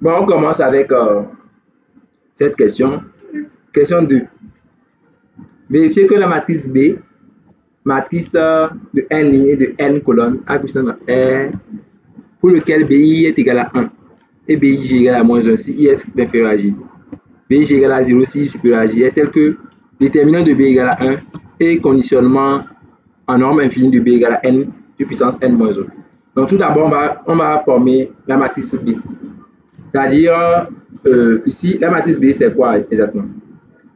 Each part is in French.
Bon, on commence avec cette question. Question 2. Vérifiez que la matrice B, matrice de n ligne et de n colonnes, A puissance R, pour lequel BI est égal à 1 et BIG égal à moins 1 si I est inférieur à J. BIG égal à 0 si I supérieur à J est tel que déterminant de B égal à 1 et conditionnement en norme infinie de B égal à n de puissance n moins 1. Donc tout d'abord, on va former la matrice B. C'est-à-dire, ici, la matrice B, c'est quoi exactement?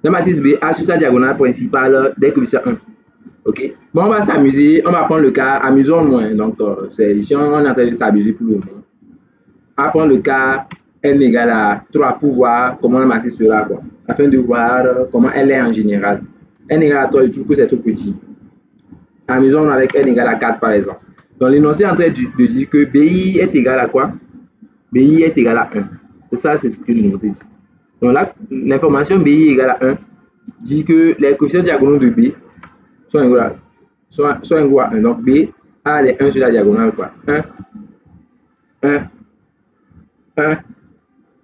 La matrice B a sur sa diagonale principale des coefficients 1. Ok? Bon, on va s'amuser, on va prendre le cas, amusons-nous. Donc, ici, on est en train de s'amuser pour le moment. On va prendre le cas n égale à 3 pour voir comment la matrice sera, quoi, afin de voir comment elle est en général. N égale à 3, je trouve que c'est trop petit. Amusons-nous avec n égale à 4, par exemple. Donc, l'énoncé est en train de dire que BI est égal à quoi? BI est égal à 1. C'est ça, c'est ce que l'énoncé dit. Donc là, l'information BI égale à 1 dit que les coefficients diagonaux de B sont égaux à 1. Donc B a les 1 sur la diagonale, quoi. 1, 1, 1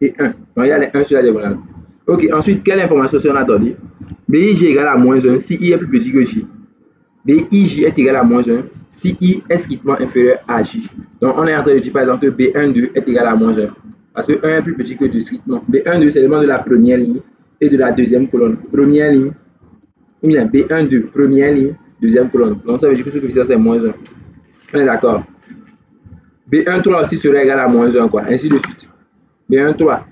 et 1. Donc il y a les 1 sur la diagonale. Ok, ensuite, quelle information on a donnée? BIJ égale à moins 1 si I est plus petit que J. BIJ est égal à moins 1 si I est strictement inférieur à J. Donc on est en train de dire par exemple que B12 est égal à moins 1. Parce que 1 est plus petit que 2 strictement. B12, c'est le nom de la première ligne et de la deuxième colonne. Première ligne, ou bien B12, première ligne, deuxième colonne. Donc ça veut dire que ce coefficient c'est moins 1. On est d'accord. B13 aussi serait égal à moins 1, quoi. Ainsi de suite. B13.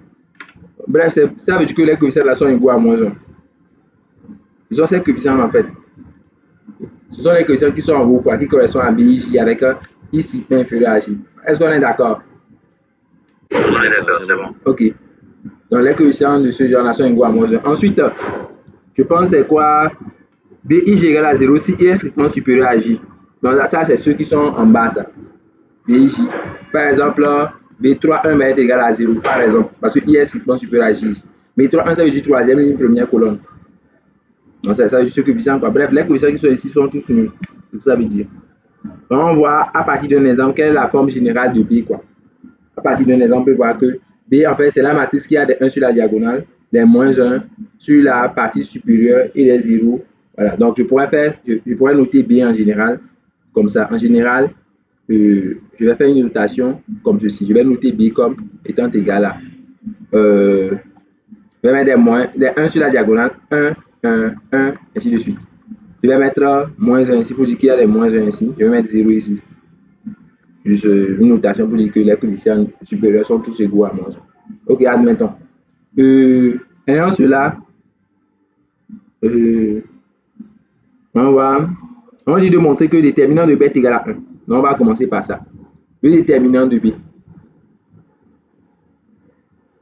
Bref, ça veut dire que les coefficients là sont égaux à moins 1. Ce sont ces coefficients en fait. Ce sont les coefficients qui sont en haut, quoi, qui correspondent à BIJ avec I strictement inférieur à J. Est-ce qu'on est d'accord? On est d'accord, c'est bon. Ok. Donc les coefficients de ce genre-là sont égaux à moins 1. Ensuite, je pense c'est quoi? BIJ égale à 0 si I est strictement supérieur à J. Donc ça, c'est ceux qui sont en bas, ça. BIJ. Par exemple, B31 va être égal à 0, par exemple, parce que I est strictement supérieur à J ici. B31, ça veut dire troisième ligne, première colonne. Donc ça veut dire ce coefficient, quoi. Bref, les coefficients qui sont ici sont tous nuls. C'est ce que ça veut dire. Donc on voit à partir d'un exemple quelle est la forme générale de B, quoi. À partir d'un exemple, on peut voir que B, en fait, c'est la matrice qui a des 1 sur la diagonale, des moins 1 sur la partie supérieure et des 0. Voilà. Donc, je pourrais noter B en général, comme ça. En général, je vais faire une notation comme ceci. Je vais noter B comme étant égal à. Je vais mettre des 1 sur la diagonale, 1, 1, 1, ainsi de suite. Je vais mettre moins 1 ici pour dire qu'il y a des moins 1 ici. Je vais mettre 0 ici. Juste une notation pour dire que les coefficients supérieurs sont tous égaux à moins 1. Ok, admettons. Ayant cela, on va dire de montrer que le déterminant de B est égal à 1. Donc, on va commencer par ça. Le déterminant de B.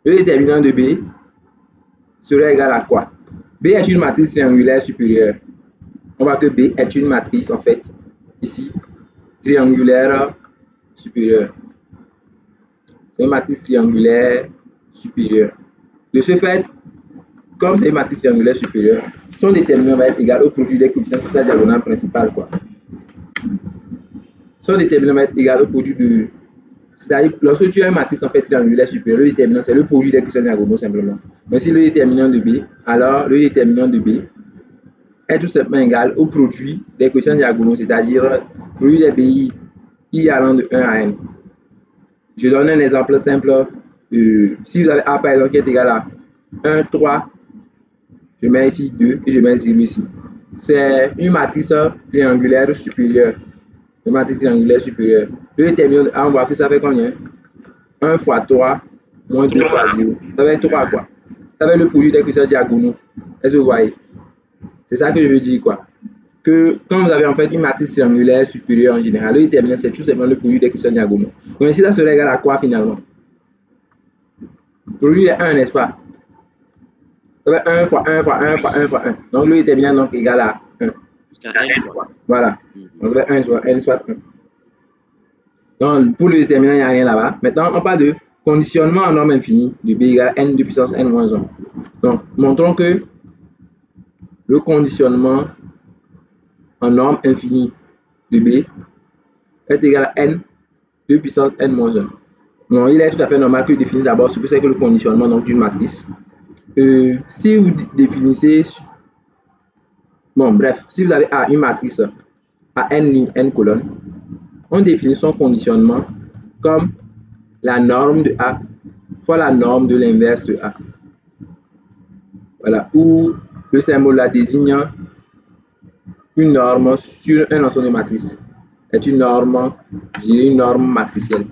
Le déterminant de B serait égal à quoi? B est une matrice triangulaire supérieure. On voit que B est une matrice, en fait, ici, triangulaire supérieure. C'est une matrice triangulaire supérieure. De ce fait, comme c'est une matrice triangulaire supérieure, son déterminant va être égal au produit des coefficients sur sa diagonale principale, quoi. Son déterminant va être égal au produit de... C'est-à-dire, lorsque tu as une matrice en fait triangulaire supérieure, le déterminant, c'est le produit des coefficients diagonaux simplement. Mais si le déterminant de B, alors le déterminant de B est tout simplement égal au produit des coefficients diagonaux, c'est-à-dire le produit des BI, I allant de 1 à N. Je donne un exemple simple. Si vous avez A par exemple qui est égal à 1, 3, je mets ici 2 et je mets 0 ici. C'est une matrice triangulaire supérieure. Une matrice triangulaire supérieure. Le déterminant de A, on voit que ça fait combien? 1 fois 3 moins 2 fois 0. Ça fait 3 quoi. Ça fait le produit des coefficients diagonaux. Est-ce que vous voyez? C'est ça que je veux dire quoi. Que quand vous avez en fait une matrice triangulaire supérieure en général, le déterminant c'est tout simplement le produit des coefficients diagonaux. Donc ici ça serait égal à quoi finalement? Le produit est 1, n'est-ce pas? Ça fait 1 fois 1 fois 1 fois 1 fois 1. Donc le déterminant donc égal à 1. Voilà. Donc ça fait 1 soit n soit 1. Donc pour le déterminant, il n'y a rien là-bas. Maintenant, on parle de conditionnement en norme infinie de B égale n de puissance n moins 1. Donc, montrons que le conditionnement en norme infinie de B est égal à n de puissance n moins 1. non, il est tout à fait normal que je définisse d'abord ce que c'est que le conditionnement d'une matrice. Si vous définissez, bon bref, si vous avez une matrice à n lignes, n colonnes, on définit son conditionnement comme la norme de A fois la norme de l'inverse de A. Voilà, où le symbole là désigne une norme sur un ensemble de matrices. C'est une norme, je dirais une norme matricielle.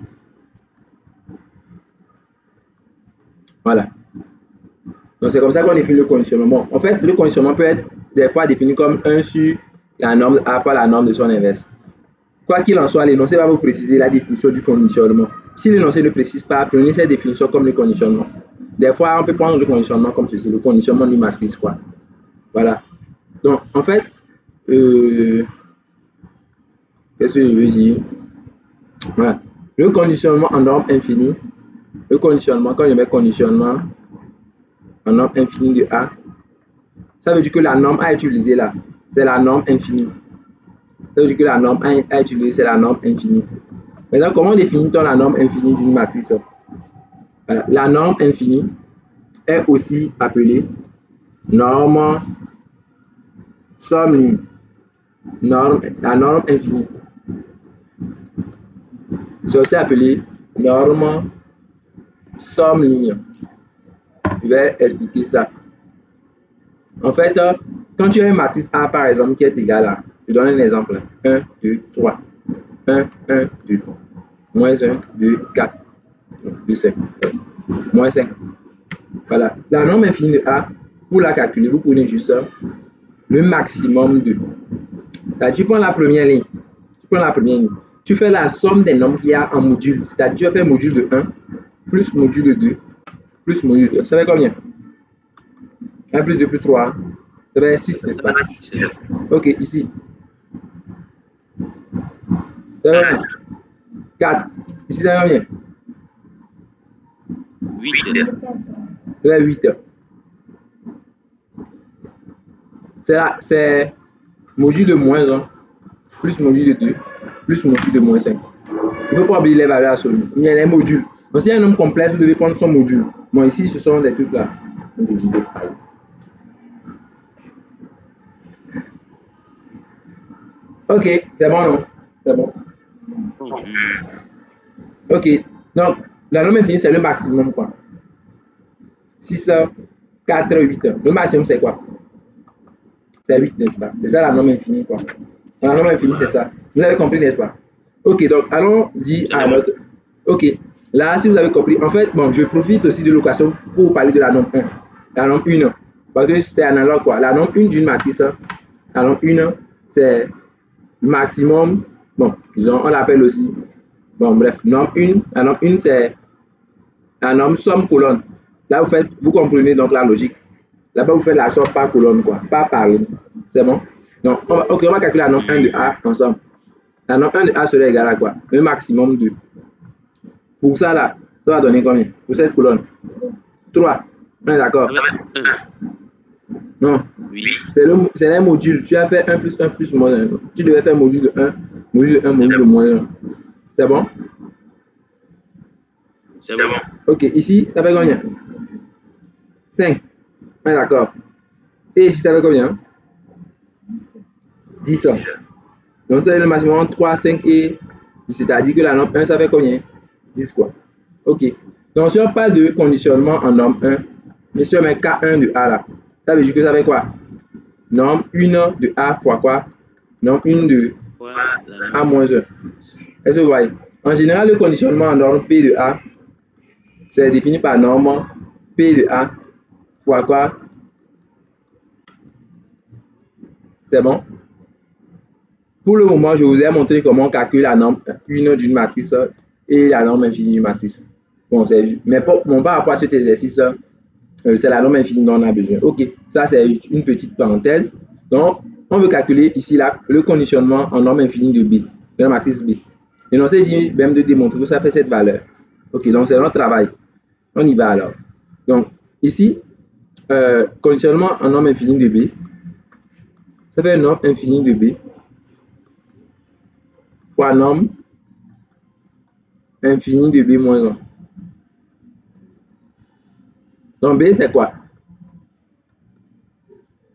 Voilà. Donc c'est comme ça qu'on définit le conditionnement. Bon, en fait, le conditionnement peut être des fois défini comme 1 sur la norme A fois la norme de son inverse. Quoi qu'il en soit, l'énoncé va vous préciser la définition du conditionnement. Si l'énoncé ne précise pas, prenez cette définition comme le conditionnement. Des fois, on peut prendre le conditionnement comme ceci, le conditionnement d'une matrice, quoi. Voilà. Donc, en fait, qu'est-ce que je veux dire? Voilà. Le conditionnement en norme infinie, le conditionnement, quand je mets conditionnement en norme infinie de A, ça veut dire que la norme à utiliser là, c'est la norme infinie. Ça veut dire que la norme à utiliser, c'est la norme infinie. Maintenant, comment définit-on la norme infinie d'une matrice? Voilà. La norme infinie est aussi appelée norme somme ligne. La norme infinie. C'est aussi appelé norme somme ligne. Je vais expliquer ça. En fait, quand tu as une matrice A par exemple qui est égale à, je donne un exemple, 1, 2, 3, 1, 1, 2, moins 1, 2, 4, 2, 5, moins 5. Voilà. La norme infinie de A, pour la calculer, vous prenez juste le maximum de. Là, tu prends la première ligne. Tu fais la somme des nombres qu'il y a en module. C'est-à-dire, tu fais module de 1 plus module de 2 plus module de 2. Ça fait combien? 1 plus 2 plus 3. Ça fait 6, n'est-ce pas? Ok, ici. Ça fait combien? 4. Ici, ça fait combien? 8. Ça fait 8. C'est module de moins 1 plus module de 2 plus module de moins 5. Il ne faut pas oublier les valeurs absolues. Il y a les modules. Donc, s'il y a un nombre complexe, vous devez prendre son module. Bon, ici, ce sont des trucs là. Ok, c'est bon, non? C'est bon. Ok, donc la norme infinie, c'est le maximum, quoi. 6, 4, 8. Le maximum, c'est quoi? C'est 8, n'est-ce pas? C'est ça la norme infinie, quoi. La norme infinie, c'est ça. Vous avez compris, n'est-ce pas? Ok, donc allons-y à notre. Ok, là, si vous avez compris, en fait, bon, je profite aussi de l'occasion pour vous parler de la norme 1. La norme 1, parce que c'est analogue, quoi. La norme 1 d'une matrice, la norme 1, c'est maximum, bon, disons, on l'appelle aussi, bon, bref, norme 1, la norme 1, c'est la norme somme colonne. Là, vous comprenez donc la logique. Là-bas, vous faites la somme par colonne, quoi, pas par ligne. C'est bon? Donc, ok, on va calculer la norme 1 de A ensemble. La norme 1 de A serait égale à quoi? Le maximum de. Pour ça, là, ça va donner combien? Pour cette colonne? 3. On est d'accord? Non. C'est les modules. Tu as fait 1 plus 1 plus moins 1. Tu devais faire module de 1, module de 1, module de moins 1. C'est bon? C'est bon. Ok, ici, ça fait combien? 5. On est d'accord? Et ici, ça fait combien? 10. Donc, c'est le maximum 3, 5 et 10. C'est-à-dire que la norme 1, ça fait combien? 10, quoi. Ok. Donc, si on parle de conditionnement en norme 1, si on met K1 de A là, ça veut dire que ça fait quoi? Norme 1 de A fois quoi? Norme 1 de A moins 1. Est-ce que vous voyez? En général, le conditionnement en norme P de A, c'est défini par norme P de A fois quoi? C'est bon? Pour le moment, je vous ai montré comment on calcule la norme 1 d'une matrice et la norme infinie d'une matrice. Bon, mais par rapport à cet exercice, c'est la norme infinie dont on a besoin. Ok, ça c'est une petite parenthèse. Donc, on veut calculer ici là, le conditionnement en norme infinie de B, de la matrice B. L'énoncé dit même de démontrer que ça fait cette valeur. Ok, donc c'est notre travail. On y va alors. Donc, ici, conditionnement en norme infinie de B, ça fait une norme infinie de B fois norme infinie de B moins 1. Donc, B, c'est quoi?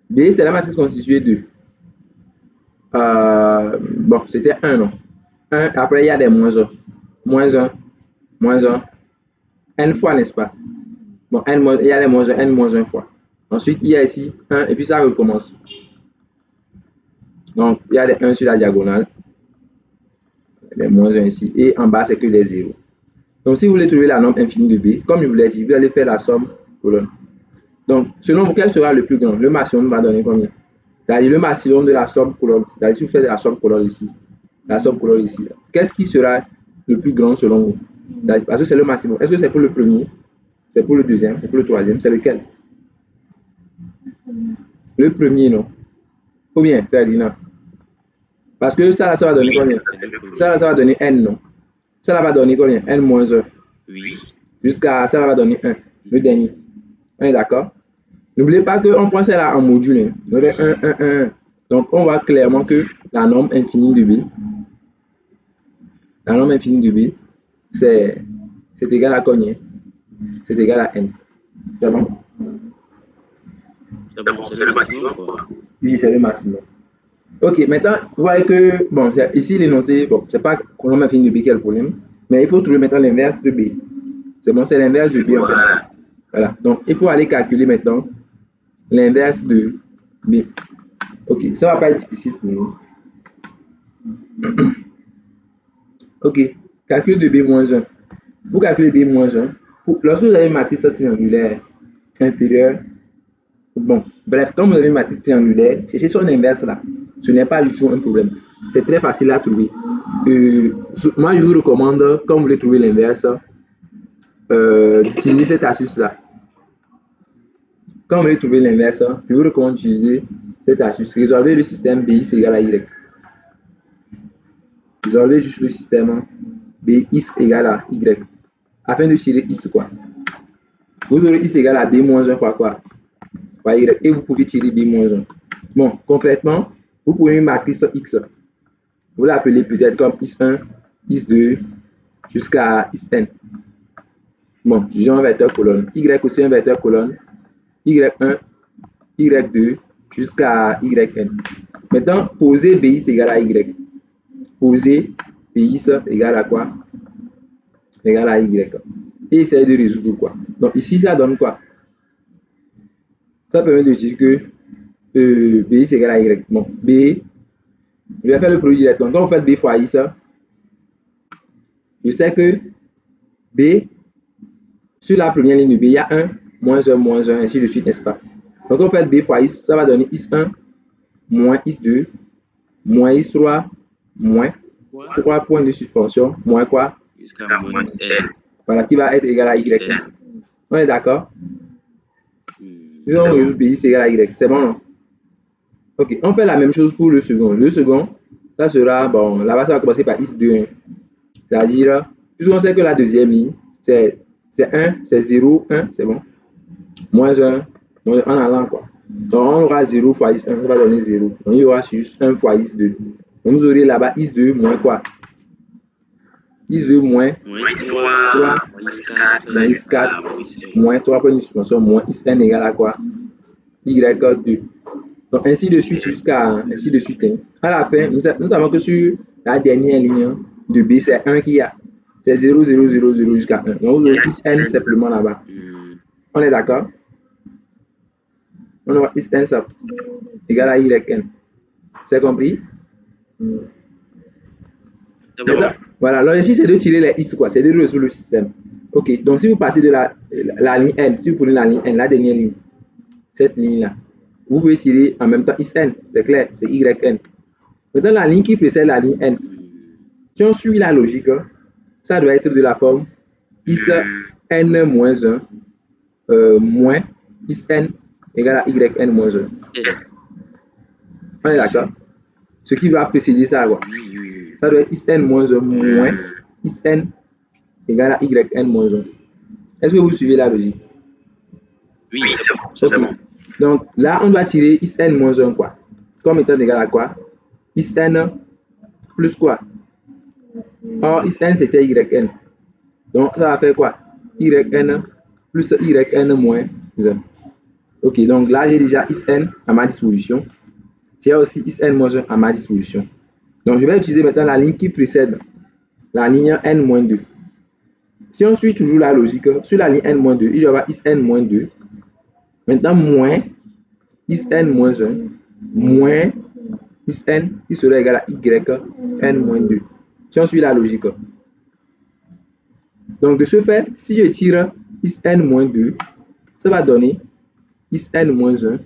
B, c'est la matrice constituée de... bon, c'était 1, non? 1, après, il y a des moins 1. Moins 1, moins 1. N fois, n'est-ce pas? Bon, n, il y a les moins 1, n moins 1 fois. Ensuite, il y a ici 1, et puis ça recommence. Donc, il y a des 1 sur la diagonale. Les moins 1 ici. Et en bas, c'est que des 0. Donc, si vous voulez trouver la norme infinie de B, comme je vous l'ai dit, vous allez faire la somme colonne. Donc, selon vous, quel sera le plus grand? Le maximum va donner combien? C'est-à-dire le maximum de la somme colonne. C'est-à-dire si vous faites la somme colonne ici, la somme colonne ici, qu'est-ce qui sera le plus grand selon vous? Parce que c'est le maximum. Est-ce que c'est pour le premier? C'est pour le deuxième? C'est pour le troisième? C'est lequel? Le premier, non? Ou bien, Ferdinand? Parce que ça va donner combien? Ça va donner n, non? Ça va donner combien? N moins 1. Oui. Jusqu'à ça va donner 1. Le dernier. On est d'accord? N'oubliez pas qu'on prend celle-là en module. On aurait 1, 1, 1, 1. Donc, on voit clairement que la norme infinie de B, c'est égal à combien? C'est égal à n. C'est bon? C'est le maximum, quoi. Oui, c'est le maximum. Ok, maintenant, vous voyez que, bon, ici, l'énoncé, bon, c'est pas la norme infinie de B qui est le problème, mais il faut trouver maintenant l'inverse de B. C'est bon, c'est l'inverse de B en fait. Voilà, donc il faut aller calculer maintenant l'inverse de B. Ok, ça va pas être difficile pour nous. Ok, calcul de B moins 1. Pour calculer B moins 1, lorsque vous avez une matrice triangulaire inférieure, bon, bref, quand vous avez une matrice triangulaire, cherchez son inverse là. Ce n'est pas du tout un problème. C'est très facile à trouver. Moi, je vous recommande, quand vous voulez trouver l'inverse, d'utiliser cette astuce là. Quand vous voulez trouver l'inverse, je vous recommande d'utiliser cette astuce. Résolvez le système BX égale à Y. Résolvez juste le système BX égale à Y. Afin de tirer X quoi. Vous aurez X égale à B moins 1 fois quoi? Fois Y. Et vous pouvez tirer B moins 1. Bon, concrètement, vous prenez une matrice X. Vous l'appelez peut-être comme X1, X2, jusqu'à Xn. Bon, j'ai un vecteur colonne. Y aussi un vecteur colonne. Y1, Y2 jusqu'à Yn. Maintenant, posez BX égale à Y. Posez BX égale à quoi? Égale à Y. Et essayez de résoudre quoi? Donc ici, ça donne quoi? Ça permet de dire que BX égale à Y. Bon, B, je vais faire le produit directement. Quand vous faites B fois X, je sais que B, sur la première ligne de B, il y a 1, moins 1, moins 1, ainsi de suite, n'est-ce pas? Donc, quand vous faites B fois X, ça va donner X1 moins X2 moins X3 moins 3 points de suspension moins quoi? Jusqu'à moins N. Voilà, qui va être égal à Y. On est d'accord? Nous allons résoudre BX égale à Y. C'est bon, non? Ok, on fait la même chose pour le second. Le second, ça sera, bon, là-bas, ça va commencer par X2. Hein. C'est-à-dire, puisqu'on sait que la deuxième ligne, c'est 1, c'est 0, 1, c'est bon. Moins 1, en allant quoi. Donc, on aura 0 fois X1, ça va donner 0. Donc, il y aura juste 1 fois X2. Donc, vous aurez là-bas X2 moins quoi? X2 moins X3 moins X4 moins 3 points de suspension moins Xn égale à quoi? Y2. Donc, ainsi de suite jusqu'à ainsi de suite. Hein. À la fin, nous savons que sur la dernière ligne de B, c'est 1 qu'il y a. C'est 0, 0, 0, 0 jusqu'à 1. Donc, vous aurez Xn simplement là-bas. On est d'accord? On aura Xn égale à Yn. C'est compris? Voilà, l'objectif c'est de tirer les X, quoi. C'est de résoudre le système. Ok, donc si vous passez de la ligne N, si vous prenez la ligne N, la dernière ligne, cette ligne-là, vous pouvez tirer en même temps Xn, c'est clair, c'est Yn. Maintenant, la ligne qui précède la ligne N, si on suit la logique, ça doit être de la forme Xn moins 1 moins Xn égale à Yn moins 1. On est d'accord? Ce qui va précéder ça, quoi. Ça doit être Xn moins 1 moins Xn égale à Yn moins 1. Est-ce que vous suivez la logique? Oui, c'est bon. Donc là, on doit tirer Xn moins 1 quoi? Comme étant égal à quoi? Xn plus quoi? Or, Xn c'était Yn. Donc ça va faire quoi? Yn plus yn moins 1. Ok, donc là, j'ai déjà Isn à ma disposition. J'ai aussi Isn moins 1 à ma disposition. Donc, je vais utiliser maintenant la ligne qui précède la ligne n-2. Si on suit toujours la logique, sur la ligne n-2, il y aura Isn moins 2. Maintenant, moins Isn moins 1 moins Isn qui sera égal à yn moins 2. Si on suit la logique. Donc, de ce fait, si je tire Isn moins 2, ça va donner Isn moins 1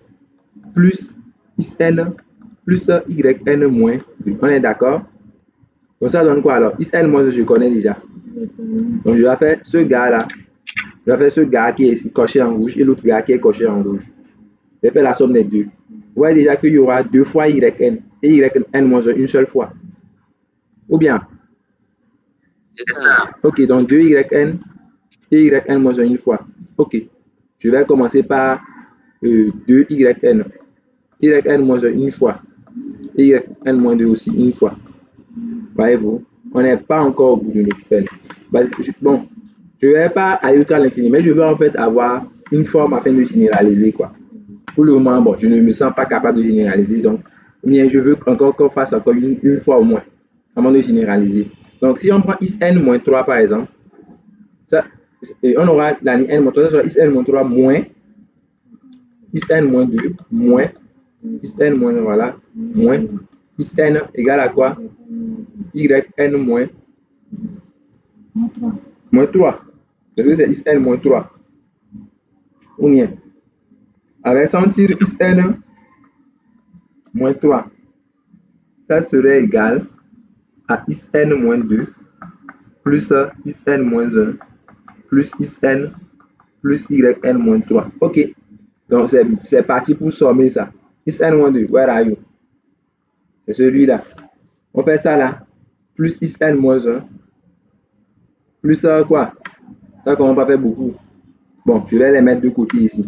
plus Isn plus yn moins 2. On est d'accord? Donc, ça donne quoi alors? Isn moins 1, je connais déjà. Donc, je vais faire ce gars-là. Je vais faire ce gars qui est ici coché en rouge et l'autre gars qui est coché en rouge. Je vais faire la somme des deux. Vous voyez déjà qu'il y aura 2 fois yn et yn moins 1 une seule fois. Ou bien? C'est ça. Ok, donc 2 yn et yn moins 1 une fois. Ok. Je vais commencer par 2 yn. Yn moins 1 une fois. Et yn moins 2 aussi une fois. Voyez-vous? On n'est pas encore au bout de notre peine. Bon, je ne vais pas aller jusqu'à l'infini, mais je veux en fait avoir une forme afin de généraliser, quoi. Pour le moment, bon, je ne me sens pas capable de généraliser, donc, mais je veux encore qu'on fasse encore une fois au moins, avant de généraliser. Donc, si on prend Isn moins 3, par exemple, ça, on aura la ligne n moins 3, ça sera Isn moins 3 moins Isn moins 2 moins Isn moins 1, voilà, moins Isn égale à quoi? Yn moins 3. Parce que c'est Isn moins 3. Ou bien, avec ça, on tire Isn moins 3. Ça serait égal à Isn moins 2 plus Isn moins 1 plus Isn plus Yn moins 3. Ok. Donc, c'est parti pour sommer ça. Isn moins 2, where are you? C'est celui-là. On fait ça là. Plus Isn moins 1. Plus quoi? Ça, qu'on va pas faire beaucoup. Bon, je vais les mettre de côté ici.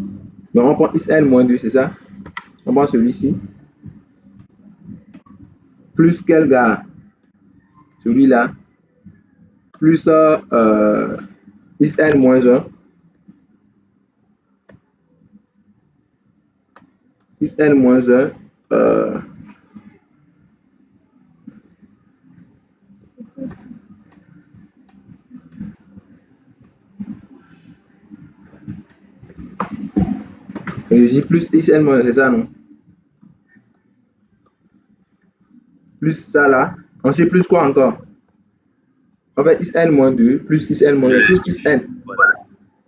Donc, on prend Isn moins 2, c'est ça? On prend celui-ci. Plus quel gars? Celui-là. Plus Isn moins 1. Isn moins 1. Je dis plus Isn moins 1, c'est ça, non? Plus ça là. Ensuite, plus quoi encore? En fait, Isn moins 2, plus Isn moins 1, plus Isn.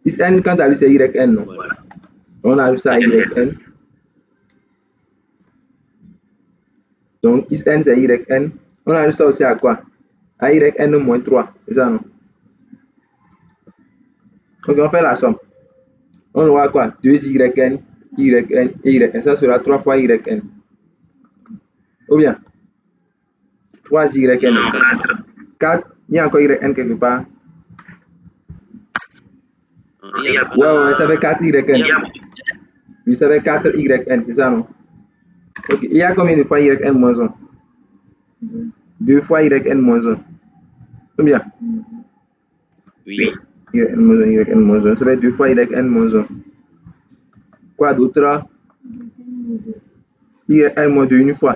Isn, quant à lui, c'est Yn, non? On ajoute ça à Yn. Donc, Isn, c'est Yn. On ajoute ça aussi à quoi? À Yn moins 3. C'est ça, non? Donc, on fait la somme. On aura quoi? 2 Yn, Yn et Yn. Ça sera 3 fois Yn. Ou bien 3 Yn. 4. Il y a encore Yn quelque part. Ouais, ça fait 4 Yn. Oui, ça fait 4 Yn, c'est ça, non? Ok, il y a combien de fois Yn moins 1? 2 fois Yn moins 1. Combien? Oui. Yn moins 1, ça fait 2 fois Yn moins 1. Quoi d'autre? Yn moins 2 une fois.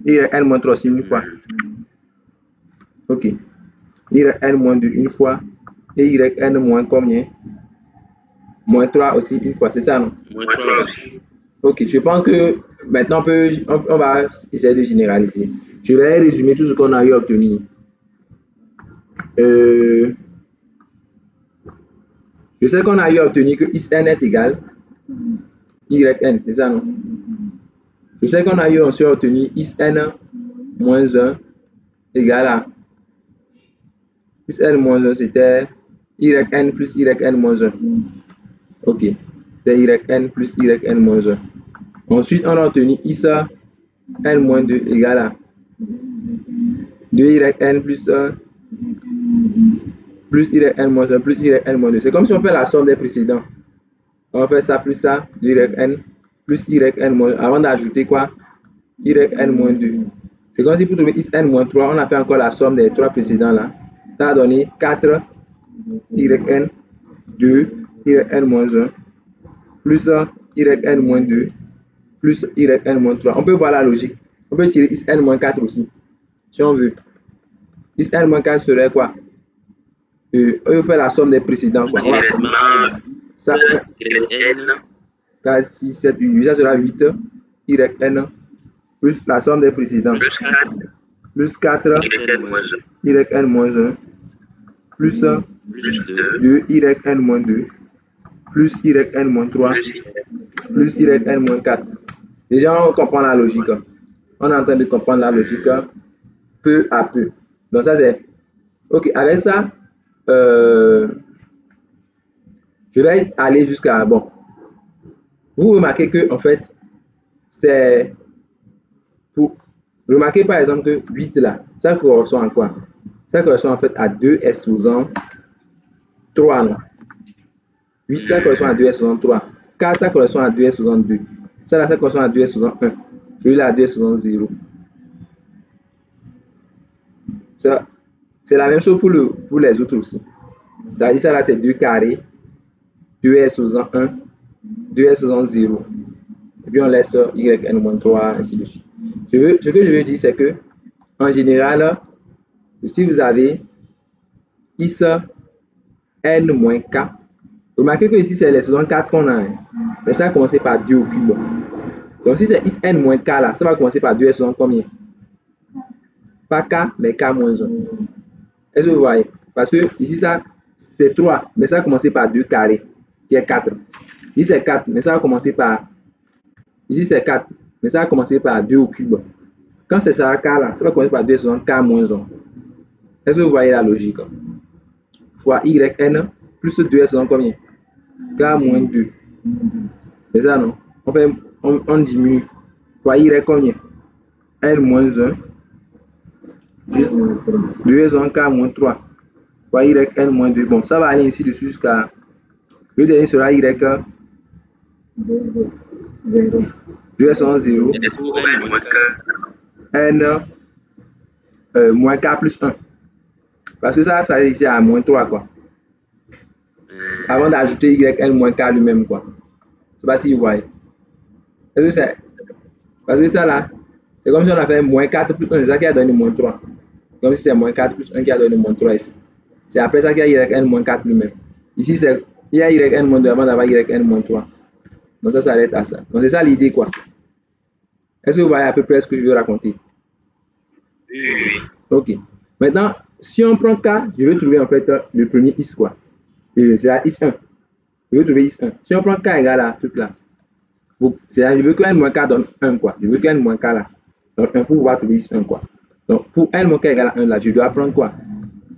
Yn moins 3 aussi une fois. Ok. Yn moins 2 une fois. Et Yn moins combien? Moins 3 aussi une fois, c'est ça, non? Moins 3 aussi. Ok, je pense que maintenant on va essayer de généraliser. Je vais résumer tout ce qu'on a eu à obtenir. Je sais qu'on a eu à obtenir que Isn est égal Yn, c'est ça, non? Je sais qu'on a eu ensuite à obtenir Isn moins 1 égal à Isn moins 1, c'était Yn plus Yn moins 1. Ok, c'est Yn plus Yn moins 1. Ensuite, on a obtenu Isn moins 2 égal à 2 Yn plus Yn moins 1 plus Yn moins 2. C'est comme si on fait la somme des précédents. On fait ça plus ça, 2 Yn plus Yn moins 1. Avant d'ajouter quoi? Yn moins 2. C'est comme si pour trouver Isn moins 3, on a fait encore la somme des 3 précédents là. Ça a donné 4 Yn 2 yn moins 1 plus yn moins 2 plus yn moins 3. On peut voir la logique. On peut tirer yn moins 4 aussi, si on veut. Yn moins 4 serait quoi? On fait la somme des précédents. Quoi. Ça, 4, 6, 7, 8. Ça sera 8 yn plus la somme des précédents. Plus 4 yn moins 1 plus 2 yn moins 2 plus yn moins 3 plus yn moins 4. Déjà, on comprend la logique. On est en train de comprendre la logique peu à peu. Donc ça c'est... Ok, avec ça, je vais aller jusqu'à... Bon, vous remarquez que, en fait, c'est... Pour remarquer par exemple que 8 là, ça correspond à quoi? Ça correspond en fait à 2s sous 3, non? 8, ça correspond à 2s sous 3. 4, ça correspond à 2s sous 2. Ça là, ça correspond à 2s sous 1. Celui-là à 2s sous 0. C'est la même chose pour les autres aussi. C'est-à-dire ça là, c'est 2 carrés, 2s sous 1, 2s sous 0. Et puis on laisse yn-3, ainsi de suite. Ce que je veux dire, c'est que, en général, si vous avez is n-k, remarquez que ici, c'est les sous 4 qu'on a. Mais ça va commencer par 2 au cube. Donc, si c'est is n-k là, ça va commencer par 2s sous combien? Pas k, mais k moins 1. Est-ce que vous voyez? Parce que ici, ça, c'est 3, mais ça va commencer par 2 carrés, qui est 4. Ici, c'est 4, mais ça va commencer par... Ici, c'est 4, mais ça va commencer par 2 au cube. Quand c'est ça, k là, ça va commencer par 2 sur k moins 1. Est-ce que vous voyez la logique? Fois yn plus 2 sur combien? K moins 2. C'est ça, non? On diminue. Fois y combien? N moins 1. Juste 2 sur k moins 3. Fois y n moins 2. Bon, ça va aller ainsi dessus jusqu'à... Le dernier sera y 2 sur 0. N moins k plus 1. Parce que ça va ici à moins 3, quoi. Avant d'ajouter yn moins k lui-même, quoi. Je ne sais pas si vous voyez. Est-ce que c'est... Parce que ça là, c'est comme si on a fait moins 4 plus 1, c'est ça qui a donné moins 3. Comme si c'est moins 4 plus 1 qui a donné moins 3 ici. C'est après ça qu'il y a yn moins 4 lui-même. Ici, c'est il y a yn moins 2 avant d'avoir yn moins 3. Donc ça s'arrête à ça. Donc c'est ça l'idée, quoi. Est-ce que vous voyez à peu près ce que je veux raconter? Oui. Ok. Maintenant, si on prend k, je veux trouver en fait le premier is, quoi. C'est à is 1. Je veux trouver is 1. Si on prend k égale à tout là, je veux que n moins k donne 1, quoi. Je veux que n moins k là donne 1 pour pouvoir trouver is 1, quoi. Donc pour n moins k égale à 1 là, je dois prendre quoi?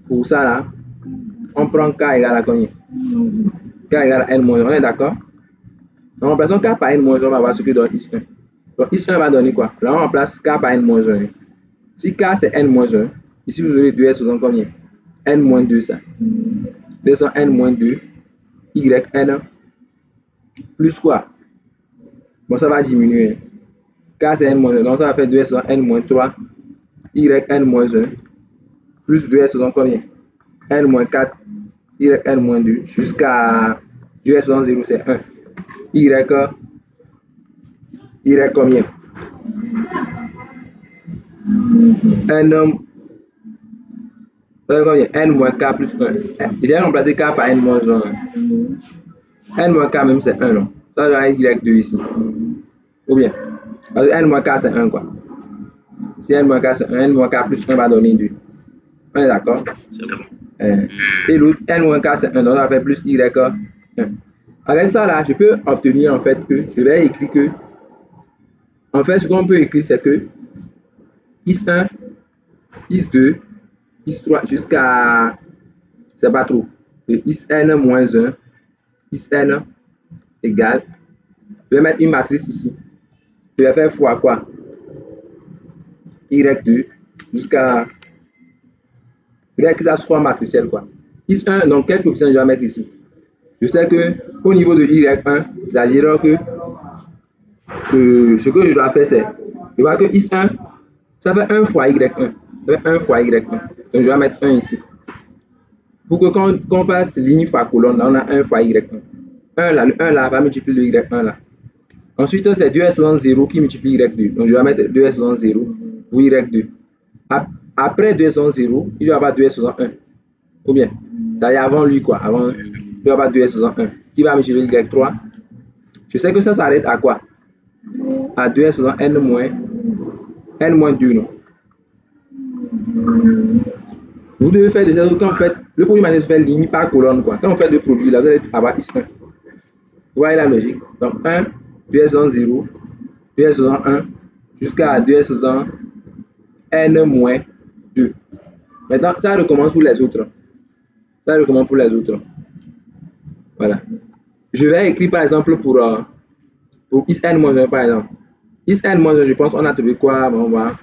Pour ça là, on prend k égale à combien? K égale à n moins 1, on est d'accord? Donc en remplaçant k par n moins 1, on va voir ce que donne is 1. Donc is 1 va donner quoi? Là on remplace k par n moins 1. Si k c'est n moins 1, ici vous aurez 2s sous combien? N moins 2 ça. 2 sur n moins 2, yn plus quoi? Bon, ça va diminuer. K c'est n moins 1, donc ça va faire 2s sur n moins 3, yn moins 1, plus 2s sur combien? N moins 4, yn moins 2, jusqu'à 2s sur 0 c'est 1. Y combien? N moins k plus 1. J'ai remplacé k par n moins 1. N moins k même c'est 1, non? Ça doit être y2 ici. Ou bien? Parce que n moins k c'est 1, quoi. Si n moins k c'est 1, n moins k plus 1 va donner 2. On est d'accord? Et l'autre, n moins k c'est 1, donc ça va faire plus y 1. Avec ça là, je peux obtenir en fait que, je vais écrire que, en fait ce qu'on peut écrire c'est que is 1, is 2, is 3 jusqu'à, c'est pas trop, is n moins 1, is n égale, je vais mettre une matrice ici, je vais faire fois quoi? Y2 jusqu'à, je vais écrire ça sous forme matricielle quoi. Is 1, donc quel coefficient je vais mettre ici? Je sais que au niveau de y1, c'est-à-dire que ce que je dois faire c'est, je vois que is1, ça fait 1 fois y1, ça fait 1 fois y1, donc je vais mettre 1 ici. Pour que quand on fasse ligne fois colonne, là, on a 1 fois y1. 1 là, le 1 là va multiplier le y1 là. Ensuite, c'est 2s dans 0 qui multiplie y2. Donc, je vais mettre 2s dans 0 ou y2. Après 2s dans 0, il doit avoir 2s dans 1. Ou bien, c'est-à-dire avant lui, quoi. Avant, il doit avoir 2s dans 1. Qui va multiplier y3. Je sais que ça s'arrête à quoi? À 2s dans n-2, non? Vous devez faire de ça quand vous faites le produit mathématique, fait ligne par colonne, quoi. Quand vous faites le produit, là, vous allez avoir ici 1. Vous voyez la logique? Donc 1, 2s dans 0, 2s dans 1, jusqu'à 2s dans n-2. Maintenant, ça recommence pour les autres. Ça recommence pour les autres. Voilà. Je vais écrire par exemple pour Xn-1 par exemple. Xn-1, je pense on a trouvé quoi? Bon, on va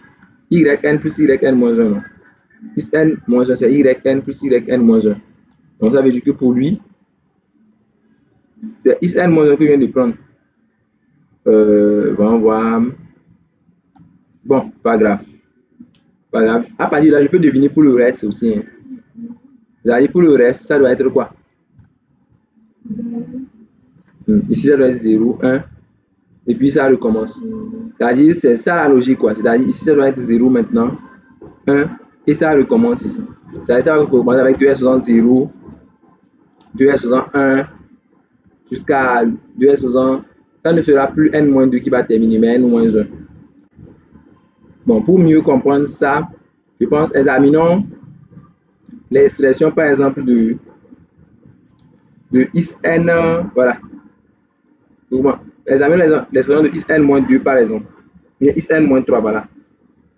Yn plus Yn-1. Non? Xn-1, c'est Yn plus Yn-1. Donc ça veut dire que pour lui, c'est Xn-1 que je viens de prendre. On va. Bon, pas grave. Pas grave. À partir de là, je peux deviner pour le reste aussi. Hein. C'est-à-dire pour le reste, ça doit être quoi? Ici, ça doit être 0, 1. Et puis ça recommence. C'est-à-dire, c'est ça la logique, quoi. C'est-à-dire, ici, ça doit être 0 maintenant, 1, et ça recommence ici. C'est-à-dire, ça va recommencer avec 2s dans 0, 2s dans 1, jusqu'à 2s dans... Ça ne sera plus n-2 qui va terminer, mais n-1. Bon, pour mieux comprendre ça, je pense, examinons l'expression, par exemple, de Xn, voilà. Examinons l'expression de Xn-2, par exemple. Xn-3, voilà.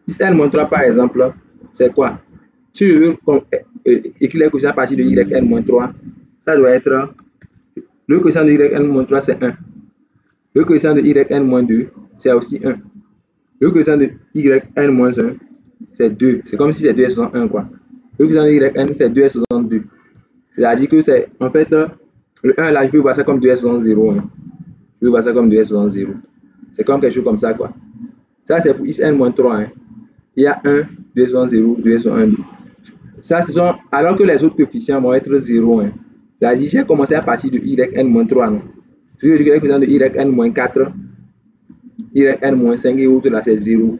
Xn-3, par exemple, c'est quoi? Si je veux écrire les quotients à partir de Yn-3, ça doit être... Le quotient de Yn-3, c'est 1. Le quotient de Yn-2, c'est aussi 1. Le quotient de Yn-1, c'est 2. C'est comme si c'est 2s dans 1, quoi. Le quotient de Yn, c'est 2s dans 2. C'est-à-dire que c'est... En fait, le 1, là, je peux voir ça comme 2s dans 0. Hein. Je peux voir ça comme 2s dans 0. C'est comme quelque chose comme ça, quoi. Ça, c'est pour Xn-3. Hein. Il y a 1, 2s dans 0, 2s dans 1, 2. Ça, ce sont... Alors que les autres coefficients vont être 0. Hein. C'est-à-dire j'ai commencé à partir de Yn-3. Non? Si je dirais que de Yn-4, Yn-5 et autres, là, c'est 0.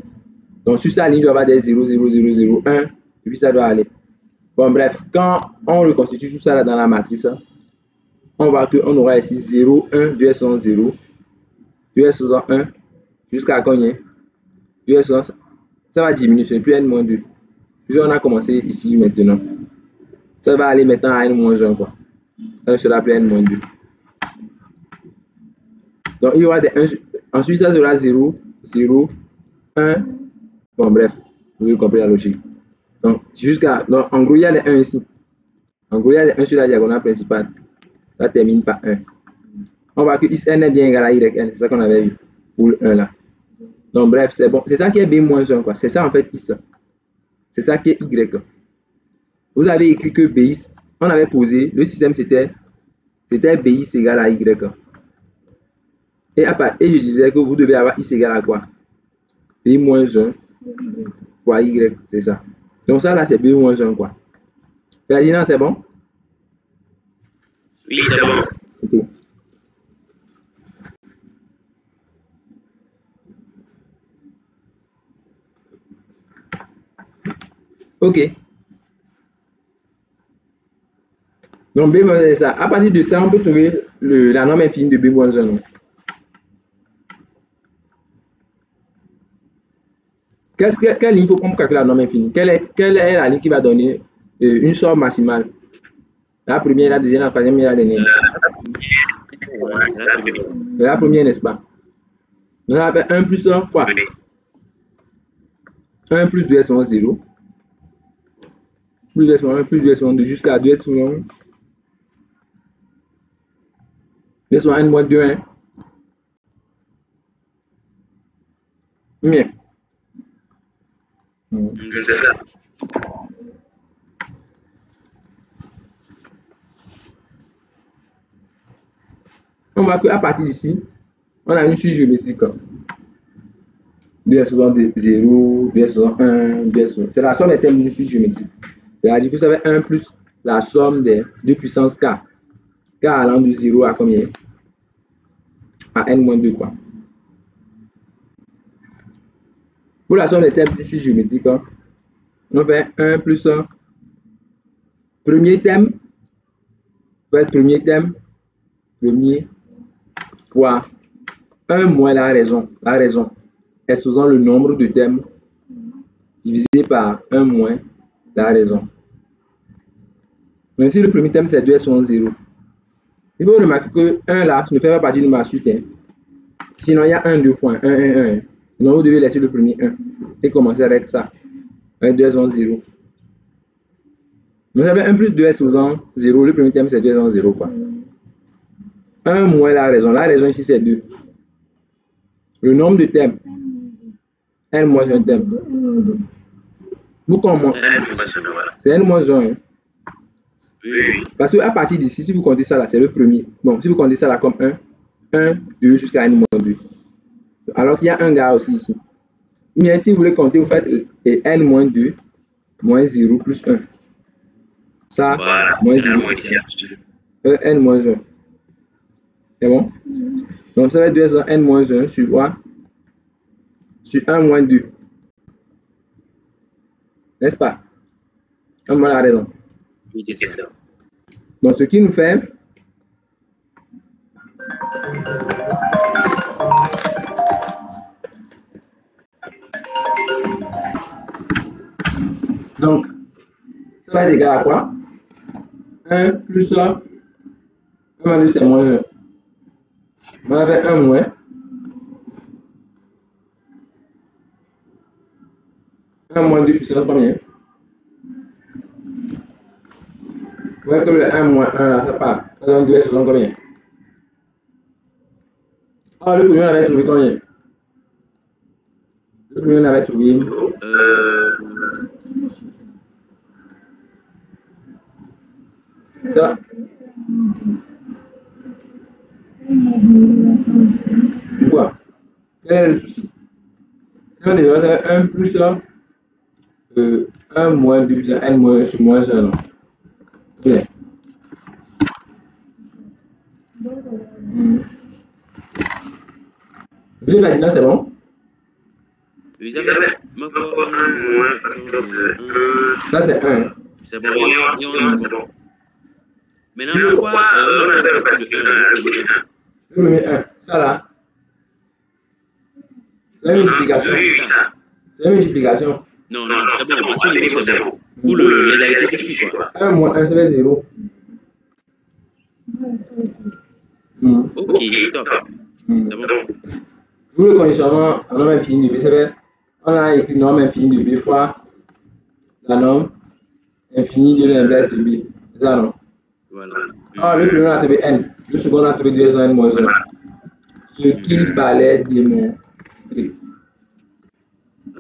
Donc, sur sa ligne, il doit y avoir des 0, 0, 0, 0, 1. Et puis, ça doit aller. Bon, bref, quand on reconstitue tout ça là dans la matrice, on voit qu'on aura ici 0, 1, 2s dans 0, 2s dans 1, jusqu'à combien? 2s dans... Ça va diminuer, ce n'est plus n-2. Puis, on a commencé ici maintenant. Ça va aller maintenant à n-1, quoi. Ça sera plus n-2. Donc, il y aura des 1. Ensuite, ça sera 0, 0, 1. Bon, bref, vous avez compris la logique. Donc, jusqu'à. Donc, en gros, il y a les 1 ici. En gros, il y a les 1 sur la diagonale principale. Ça termine par 1. On voit que Xn est bien égal à Yn. C'est ça qu'on avait vu pour le 1 là. Donc, bref, c'est bon. C'est ça qui est B-1, quoi. C'est ça en fait X. C'est ça qui est Y. Vous avez écrit que BX, on avait posé, le système c'était BX égale à Y. Et je disais que vous devez avoir X égale à quoi? B-1 fois Y, c'est ça. Donc ça là c'est B-1 quoi. Ferdinand, c'est bon? Oui, c'est bon. Okay. Ok. Donc B-1 c'est ça. À partir de ça, on peut trouver la norme infinie de B-1. Quelle ligne il faut prendre pour calculer la norme infinie? Quelle est la ligne qui va donner une somme maximale? La première, la deuxième, la troisième et la dernière. La première, n'est-ce pas? On appelle 1 plus 1 quoi? 1 plus 2 est 0. Plus 2 est 1, plus 2 est 2 jusqu'à 2 est 1. 2 est 1 moins 2, 1. Bien. C'est ça. On voit qu'à partir d'ici, on a une suite géométrique. 2 est 0, 2 est 1, 2 est... C'est la somme des termes d'une suite géométrique. C'est-à-dire que vous savez 1 plus la somme des 2 puissance k. K allant de 0 à combien? à n-2, quoi. Pour la somme des thèmes ici géométriques, on fait 1 plus 1. Premier thème, va être premier thème, premier fois 1 moins la raison. La raison est souvent le nombre de thèmes divisé par 1 moins la raison. Donc, si le premier thème c'est 2 elles 0, il faut remarquer que 1 là ne fait pas partie de ma suite. Sinon, il y a 1 2 fois 1, 1, 1. Donc, vous devez laisser le premier 1 et commencer avec ça. 1, 2 elles 0. Donc, ça fait 1 plus 2 elles 0. Le premier thème c'est 2 elles 0, quoi. 1 moins la raison. La raison ici c'est 2. Le nombre de thèmes. n moins un thème. Vous commencez. C'est n moins 1. Oui. Parce qu'à partir d'ici, si vous comptez ça là, c'est le premier. Bon, si vous comptez ça là comme 1, 2 jusqu'à n moins 2. Alors qu'il y a un gars aussi ici. Mais si vous voulez compter, vous faites n moins 2, moins 0 plus 1. Ça, Voilà. moins 0. N moins 1. C'est bon? Donc ça va être n moins 1 sur quoi? Sur 1 moins 2. N'est-ce pas? On a la raison. Oui, c'est ça. Donc ce qui nous fait donc ça va être égal à quoi? 1 plus 1 moins 2 c'est moins 1. On avait 1 moins. Un moins 2 puissance combien? Vous voyez que le 1 moins 1 là, ça part. Donc 2 c'est combien? Ah, le premier on avait trouvé combien? Le premier on avait trouvé. Ça. Pourquoi? Quel est le souci? Si on est 1 plus 1 moins 2 plus 1 moins 1 sur moins 1. Non? Bien. Vous avez dit là, c'est bon? Vous avez un moins facteur de 1. Ça, c'est 1. C'est bon, c'est bon. Maintenant, pourquoi on a fait le facteur de 1 le premier 1? Ça là. C'est une multiplication. C'est une multiplication. Non, c'est bon. À ce niveau, c'est bon. Pour l'égalité qui suit, quoi. 1 moins 1, ça fait 0. Ok, top. C'est bon. Pour le conditionnement en norme infinie de B, c'est on a écrit norme infinie de B fois la norme infinie de l'inverse de B. C'est ça, non? Voilà. Ah, le premier on a trouvé n. Le second on a trouvé 2 n moins 1. Ce qu'il fallait démontrer.